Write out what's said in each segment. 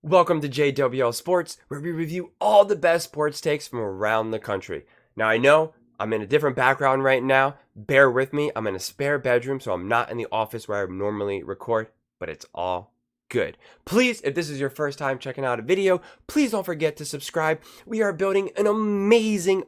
Welcome to JWL Sports, where we review all the best sports takes from around the country. Now, I know I'm in a different background right now. Bear with me. I'm in a spare bedroom, so I'm not in the office where I normally record, but it's all good. Please, if this is your first time checking out a video, please don't forget to subscribe. We are building an amazing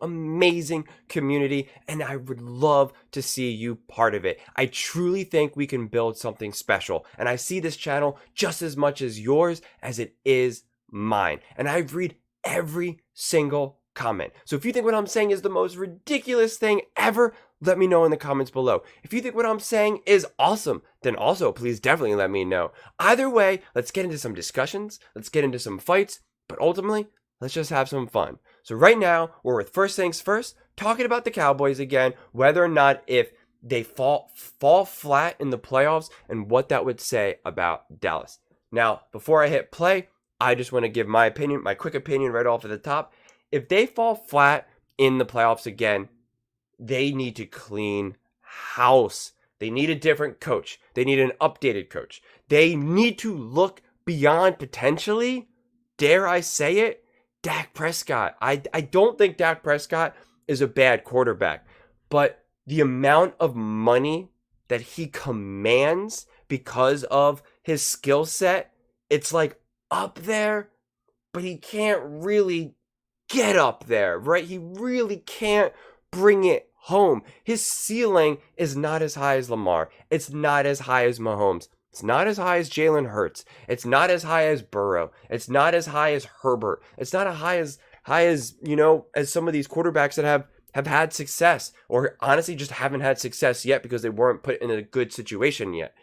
community, and I would love to see you part of it. I truly think we can build something special, and I see this channel just as much as yours as it is mine. And I read every single comment. So if you think what I'm saying is the most ridiculous thing ever, let me know in the comments below. If you think what I'm saying is awesome, then also please definitely let me know. Either way, let's get into some discussions, let's get into some fights, but ultimately, let's just have some fun. So right now, we're with first things first, talking about the Cowboys again, whether or not if they fall flat in the playoffs and what that would say about Dallas. Now, before I hit play, I just want to give my opinion, my quick opinion right off at the top. If they fall flat in the playoffs again, they need to clean house. They need a different coach. They need an updated coach. They need to look beyond potentially, dare I say it, Dak Prescott. I don't think Dak Prescott is a bad quarterback, but the amount of money that he commands because of his skill set, it's like up there, but he can't really get up there, right? He really can't bring it home. His ceiling is not as high as Lamar. It's not as high as Mahomes. It's not as high as Jalen Hurts. It's not as high as Burrow. It's not as high as Herbert. It's not as high as as some of these quarterbacks that have had success, or honestly just haven't had success yet because they weren't put in a good situation yet.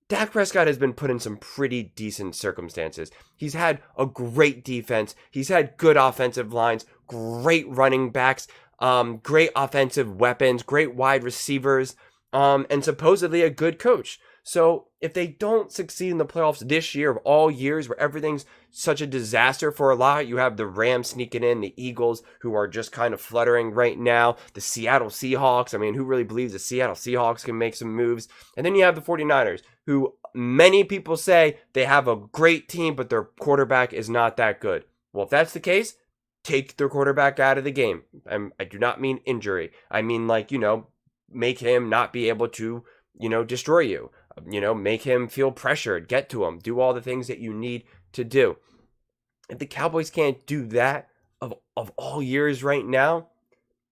Dak Prescott has been put in some pretty decent circumstances. He's had a great defense. He's had good offensive lines, great running backs, great offensive weapons, great wide receivers, and supposedly a good coach. So if they don't succeed in the playoffs this year of all years where everything's such a disaster for a lot, you have the Rams sneaking in, the Eagles who are just kind of fluttering right now, the Seattle Seahawks. I mean, who really believes the Seattle Seahawks can make some moves? And then you have the 49ers, who many people say they have a great team, but their quarterback is not that good. Well, if that's the case, take their quarterback out of the game. I do not mean injury. I mean, make him not be able to, destroy you. Make him feel pressured, get to him, do all the things that you need to do. If the Cowboys can't do that of all years right now,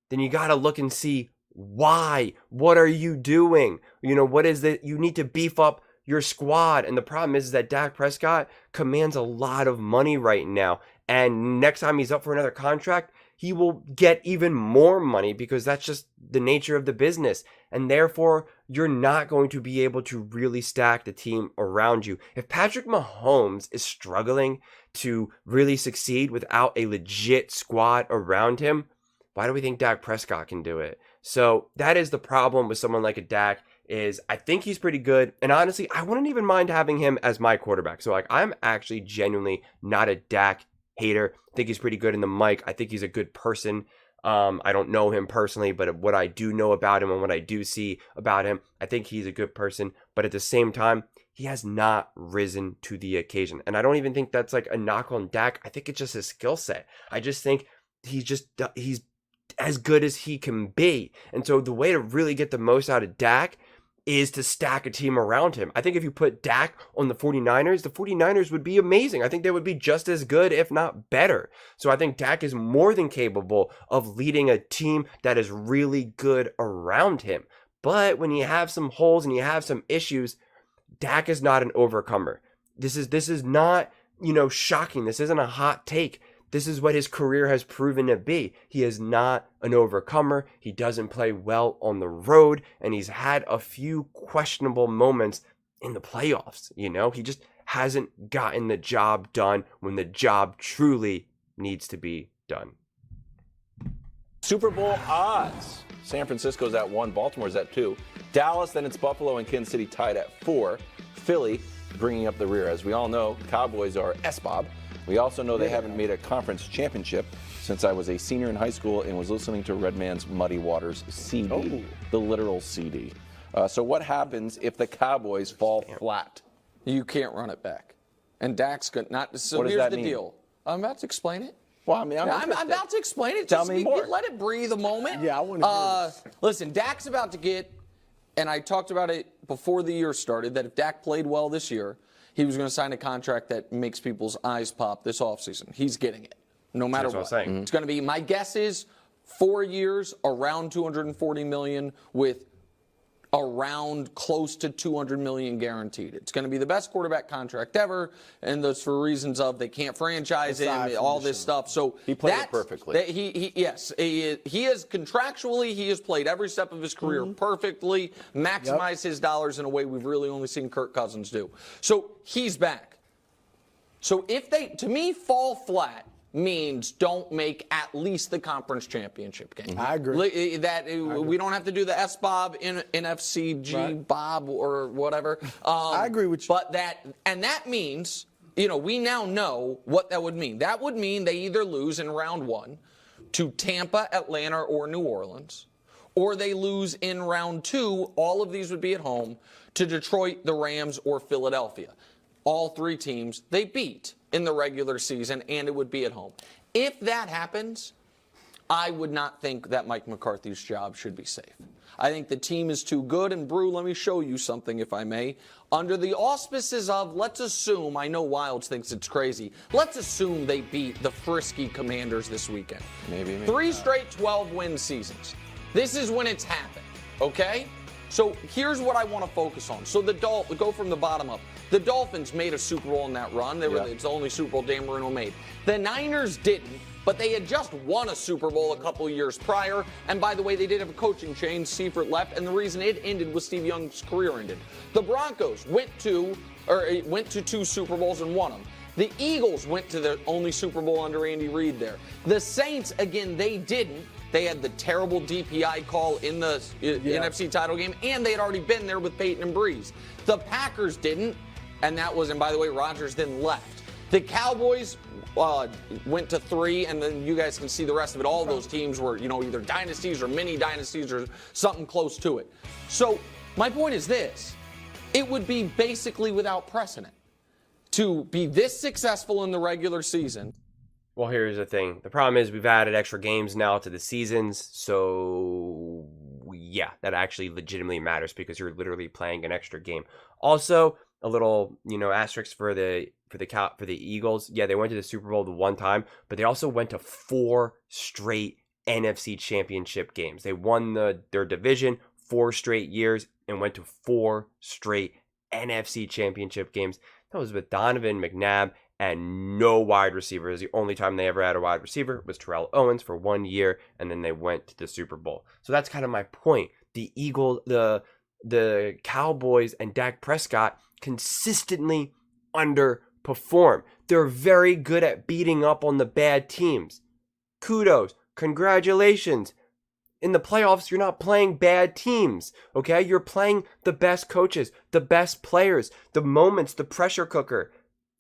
then you got to look and see why. What are you doing? What is it? You need to beef up your squad. And the problem is that Dak Prescott commands a lot of money right now. And next time he's up for another contract, he will get even more money because that's just the nature of the business. And therefore, you're not going to be able to really stack the team around you. If Patrick Mahomes is struggling to really succeed without a legit squad around him, why do we think Dak Prescott can do it? So that is the problem with someone like a Dak. Is I think he's pretty good. And honestly, I wouldn't even mind having him as my quarterback. So I'm actually genuinely not a Dak hater. I think he's pretty good in the mic. I think he's a good person. I don't know him personally, but what I do know about him and what I do see about him, I think he's a good person. But at the same time, he has not risen to the occasion. And I don't even think that's like a knock on Dak. I think it's just his skill set. I just think he's as good as he can be. And so the way to really get the most out of Dak is to stack a team around him. I think if you put Dak on the 49ers would be amazing. I think they would be just as good, if not better. So I think Dak is more than capable of leading a team that is really good around him. But when you have some holes and you have some issues, Dak is not an overcomer. This is not, shocking. This isn't a hot take. This is what his career has proven to be. He is not an overcomer. He doesn't play well on the road, and he's had a few questionable moments in the playoffs. He just hasn't gotten the job done when the job truly needs to be done. Super Bowl odds. San Francisco's at 1, Baltimore's at 2. Dallas, then it's Buffalo and Kansas City tied at 4. Philly bringing up the rear. As we all know, Cowboys are SBOB. We also know they haven't made a conference championship since I was a senior in high school and was listening to Redman's Muddy Waters CD, the literal CD. So what happens if the Cowboys fall flat? You can't run it back. and Dak's going not. So What does here's that the mean? deal. I'm about to explain it. Well, I mean, I'm about to explain it. Tell Just me more. Let it breathe a moment. Yeah, I want to hear this. Listen, Dak's about to get, and I talked about it before the year started, that if Dak played well this year, he was going to sign a contract that makes people's eyes pop this offseason. He's getting it, no matter That's what I'm saying. It's going to be, my guess is, 4 years, around $240 million, with around close to $200 million guaranteed. It's going to be the best quarterback contract ever, and that's for reasons of they can't franchise him, all this stuff. So he played it perfectly. He has contractually, he has played every step of his career perfectly, maximized his dollars in a way we've really only seen Kirk Cousins do. So he's back. So if they, to me, fall flat means don't make at least the conference championship game. I agree. We don't have to do the S-Bob, NFCG Right. Bob or whatever. I agree with you. But that means, we now know what that would mean. That would mean they either lose in round 1 to Tampa, Atlanta, or New Orleans, or they lose in round 2, all of these would be at home, to Detroit, the Rams, or Philadelphia. All 3 teams they beat in the regular season, and it would be at home. If that happens, I would not think that Mike McCarthy's job should be safe. I think the team is too good, and Brew, let me show you something, if I may. Under the auspices of, let's assume, I know Wilds thinks it's crazy, let's assume they beat the frisky Commanders this weekend. Maybe 3 straight 12-win seasons. This is when it's happened, okay? So here's what I want to focus on. So go from the bottom up. The Dolphins made a Super Bowl in that run. It's the only Super Bowl Dan Marino made. The Niners didn't, but they had just won a Super Bowl a couple of years prior. And by the way, they did have a coaching change. Seifert left, and the reason it ended was Steve Young's career ended. The Broncos went to 2 Super Bowls and won them. The Eagles went to the only Super Bowl under Andy Reid there. The Saints, again, they didn't. They had the terrible DPI call in the NFC title game, and they had already been there with Peyton and Breeze. The Packers didn't, and by the way, Rodgers then left. The Cowboys went to 3, and then you guys can see the rest of it. All of those teams were, either dynasties or mini dynasties or something close to it. So my point is this. It would be basically without precedent to be this successful in the regular season. Well, here's the thing. The problem is we've added extra games now to the seasons, so yeah, that actually legitimately matters because you're literally playing an extra game. Also, a little, asterisk for the Eagles. Yeah, they went to the Super Bowl the one time, but they also went to 4 straight NFC Championship games. They won their division 4 straight years and went to 4 straight NFC Championship games. That was with Donovan McNabb and no wide receivers. The only time they ever had a wide receiver was Terrell Owens for 1 year, and then they went to the Super Bowl. So that's kind of my point. The the Cowboys and Dak Prescott consistently underperform. They're very good at beating up on the bad teams. Kudos. Congratulations. In the playoffs, you're not playing bad teams, okay? You're playing the best coaches, the best players, the moments, the pressure cooker.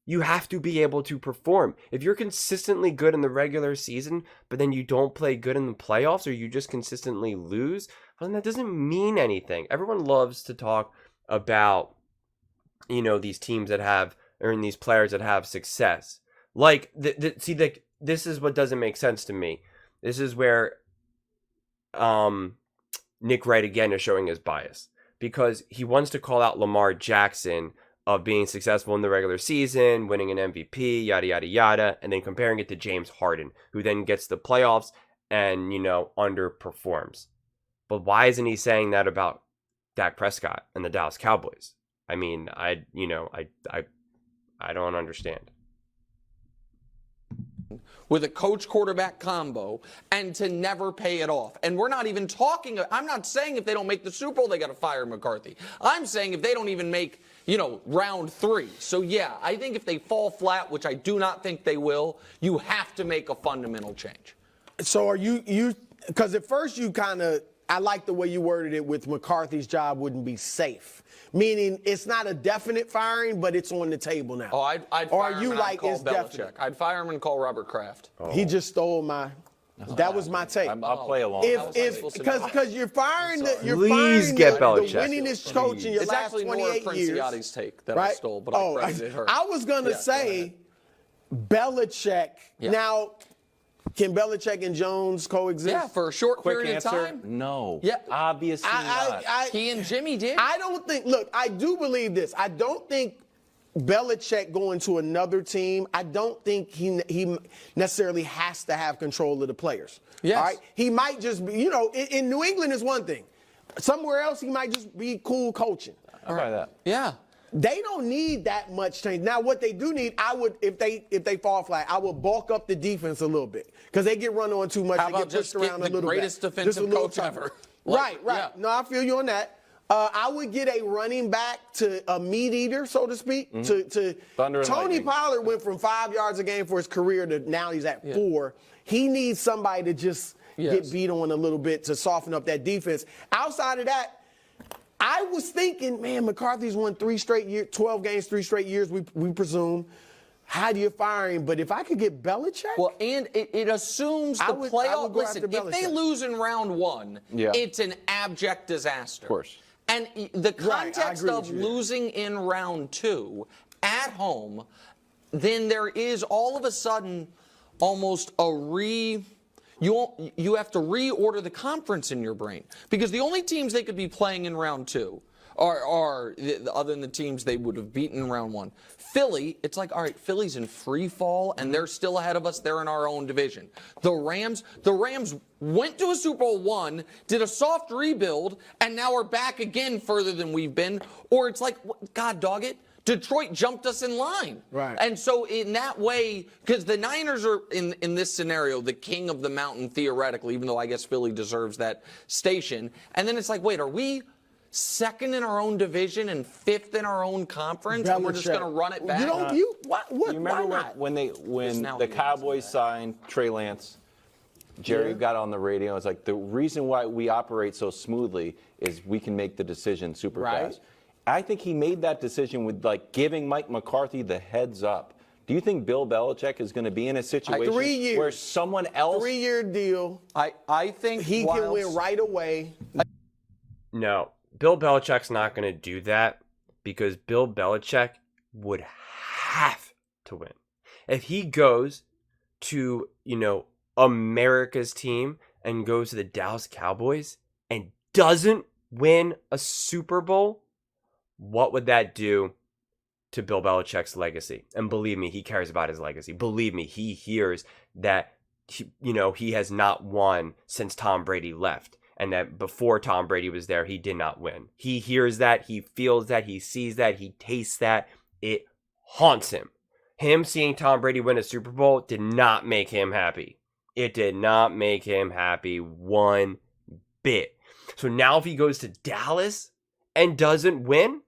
You have to be able to perform. If you're consistently good in the regular season, but then you don't play good in the playoffs, or you just consistently lose, well, then that doesn't mean anything. Everyone loves to talk about, these teams that have, or these players that have success. Like, this is what doesn't make sense to me. This is where Nick Wright again is showing his bias, because he wants to call out Lamar Jackson of being successful in the regular season, winning an MVP, yada, yada, yada, and then comparing it to James Harden, who then gets the playoffs and, underperforms. But why isn't he saying that about Dak Prescott and the Dallas Cowboys? I mean, I don't understand. With a coach-quarterback combo and to never pay it off. And we're not even talking, I'm not saying if they don't make the Super Bowl, they got to fire McCarthy. I'm saying if they don't even make, round 3. So, yeah, I think if they fall flat, which I do not think they will, you have to make a fundamental change. So are you because at first you I like the way you worded it with McCarthy's job wouldn't be safe. Meaning it's not a definite firing, but it's on the table now. Oh, I'd or fire are you him like and it's call Belichick. definite? I'd fire him and call Robert Kraft. He just stole my That was my take. I'll play along. Because you're firing the Please get Belichick. winningest coach in your It's last actually 28 Nora years. Princiotti's take that I Right? stole, but I credited her. I was going to say Belichick. Yeah. Now, can Belichick and Jones coexist? Yeah, for a short Quick period answer, of time. no. Yeah. Obviously not. He and Jimmy did. I don't think. Look, I do believe this. I don't think Belichick going to another team. I don't think he necessarily has to have control of the players. Yes. All right. He might just be. In New England is one thing. Somewhere else, he might just be cool coaching. I'll try that. Yeah. They don't need that much change. Now, what they do need, I would, if they fall flat, I would bulk up the defense a little bit because they get run on too much. How They about get pushed just get around the a little greatest bit. defensive Just a little coach tougher. ever? Right. Yeah. No, I feel you on that. I would get a running back to a meat eater, so to speak. To Thunder and Tony lightning. Pollard went from 5 yards a game for his career to now he's at 4. He needs somebody to just get beat on a little bit to soften up that defense. Outside of that, I was thinking, man, McCarthy's won 3 straight years, 12 games, 3 straight years, we presume. How do you fire him? But if I could get Belichick? Well, and it assumes the I would playoff. go Listen, after if they Belichick. lose in round 1, Yeah. it's an abject disaster. Of course. And the Right, I context agree of with you there. losing in round 2 at home, then there is all of a sudden almost you have to reorder the conference in your brain because the only teams they could be playing in round 2 are other than the teams they would have beaten in round 1. Philly, it's like, all right, Philly's in free fall and they're still ahead of us. They're in our own division. The Rams went to a Super Bowl 1, did a soft rebuild, and now are back again further than we've been. Or it's like, God dog it, Detroit jumped us in line. Right. And so in that way, because the Niners are, in this scenario, the king of the mountain theoretically, even though I guess Philly deserves that station. And then it's like, wait, are we second in our own division and 5th in our own conference? And we're just going to run it back? You You remember why not? when now the he Cowboys signed Trey Lance? Jerry got on the radio. It's like the reason why we operate so smoothly is we can make the decision super Right. fast. I think he made that decision with giving Mike McCarthy the heads up. Do you think Bill Belichick is going to be in a situation 3 years. where someone else? 3-year deal. I think He can win right away. No, Bill Belichick's not going to do that because Bill Belichick would have to win. If he goes to, America's team and goes to the Dallas Cowboys and doesn't win a Super Bowl, what would that do to Bill Belichick's legacy? And believe me, he cares about his legacy. Believe me, he hears that, he has not won since Tom Brady left. And that before Tom Brady was there, he did not win. He hears that, he feels that, he sees that, he tastes that. It haunts him. Him seeing Tom Brady win a Super Bowl did not make him happy. It did not make him happy one bit. So now if he goes to Dallas and doesn't win,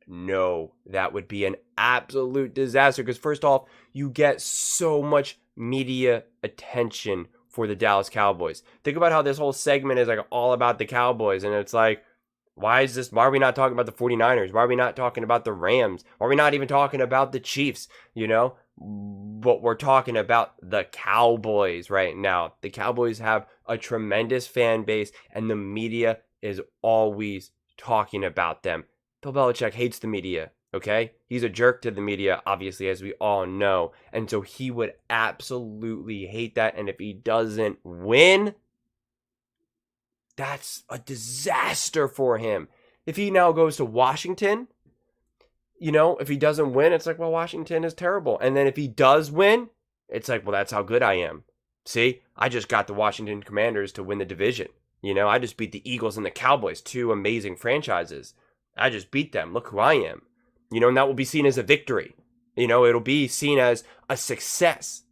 no, that would be an absolute disaster. Because first off, you get so much media attention for the Dallas Cowboys. Think about how this whole segment is all about the Cowboys. And it's like, why are we not talking about the 49ers? Why are we not talking about the Rams? Why are we not even talking about the Chiefs? But we're talking about the Cowboys right now. The Cowboys have a tremendous fan base and the media is always talking about them. Bill Belichick hates the media, okay? He's a jerk to the media, obviously, as we all know. And so he would absolutely hate that. And if he doesn't win, that's a disaster for him. If he now goes to Washington, if he doesn't win, it's like, well, Washington is terrible. And then if he does win, it's like, well, that's how good I am. See, I just got the Washington Commanders to win the division. I just beat the Eagles and the Cowboys, 2 amazing franchises. I just beat them. Look who I am. And that will be seen as a victory. It'll be seen as a success.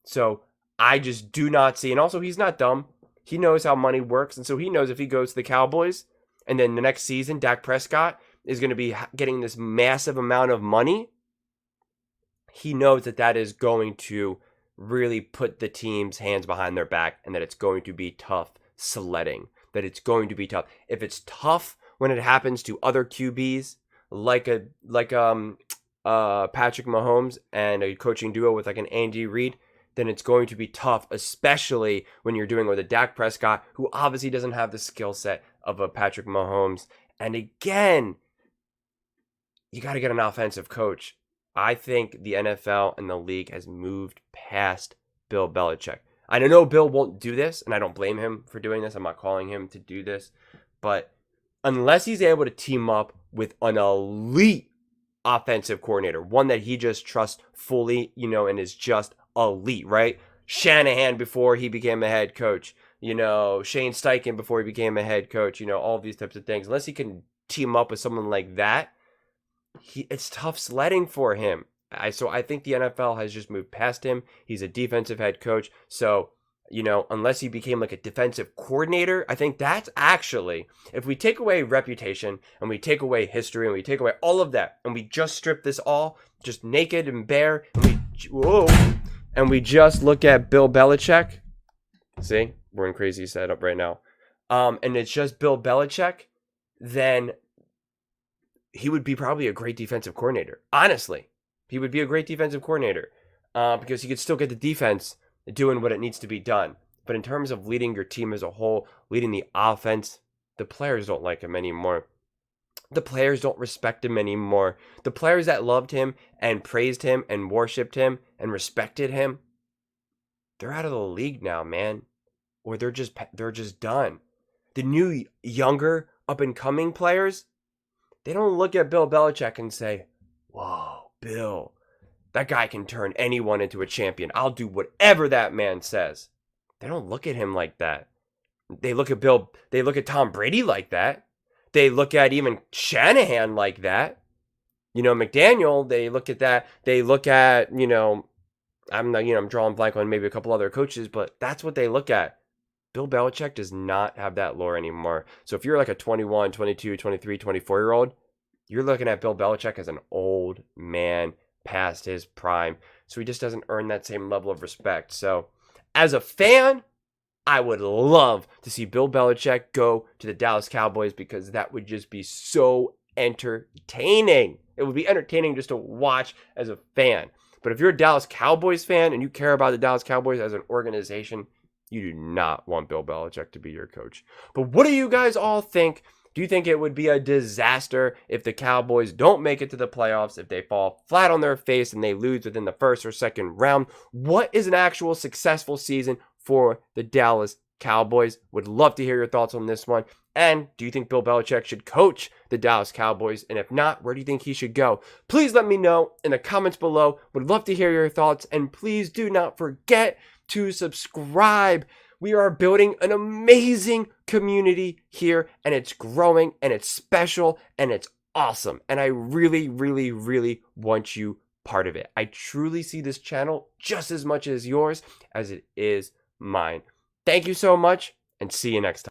So I just do not see. And also, he's not dumb. He knows how money works. And so he knows if he goes to the Cowboys and then the next season, Dak Prescott is going to be getting this massive amount of money. He knows that is going to really put the team's hands behind their back and that it's going to be tough sledding. That it's going to be tough. If it's tough when it happens to other QBs like Patrick Mahomes and a coaching duo with an Andy Reid, then it's going to be tough, especially when you're doing with a Dak Prescott, who obviously doesn't have the skill set of a Patrick Mahomes. And again, you got to get an offensive coach. I think the NFL and the league has moved past Bill Belichick. I know Bill won't do this, and I don't blame him for doing this. I'm not calling him to do this. But unless he's able to team up with an elite offensive coordinator, one that he just trusts fully, and is just elite, right? Shanahan before he became a head coach, Shane Steichen before he became a head coach, all of these types of things. Unless he can team up with someone like that, it's tough sledding for him. So I think the NFL has just moved past him. He's a defensive head coach. So, unless he became like a defensive coordinator, I think that's actually, if we take away reputation and we take away history and we take away all of that and we just strip this all just naked and bare and we just look at Bill Belichick. See, we're in crazy setup right now. And it's just Bill Belichick, then he would be probably a great defensive coordinator. Honestly, he would be a great defensive coordinator because he could still get the defense doing what it needs to be done. But in terms of leading your team as a whole, leading the offense, the players don't like him anymore. The players don't respect him anymore. The players that loved him and praised him and worshipped him and respected him, they're out of the league now, man. Or they're just done. The new, younger, up-and-coming players, they don't look at Bill Belichick and say, whoa, Bill, that guy can turn anyone into a champion. I'll do whatever that man says. They don't look at him like that. They look at Tom Brady like that. They look at even Shanahan like that. McDaniel, they look at that. They look at, I'm drawing blank on maybe a couple other coaches, but that's what they look at. Bill Belichick does not have that lore anymore. So if you're like a 21, 22, 23, 24-year-old, you're looking at Bill Belichick as an old man past his prime. So he just doesn't earn that same level of respect. So as a fan, I would love to see Bill Belichick go to the Dallas Cowboys because that would just be so entertaining. It would be entertaining just to watch as a fan. But if you're a Dallas Cowboys fan and you care about the Dallas Cowboys as an organization, you do not want Bill Belichick to be your coach. But what do you guys all think? Do you think it would be a disaster if the Cowboys don't make it to the playoffs, if they fall flat on their face and they lose within the first or second round? What is an actual successful season for the Dallas Cowboys? Would love to hear your thoughts on this one. And do you think Bill Belichick should coach the Dallas Cowboys? And if not, where do you think he should go? Please let me know in the comments below. Would love to hear your thoughts. And please do not forget to subscribe. We are building an amazing community here, and it's growing, and it's special, and it's awesome. And I really, really, really want you part of it. I truly see this channel just as much as yours as it is mine. Thank you so much, and see you next time.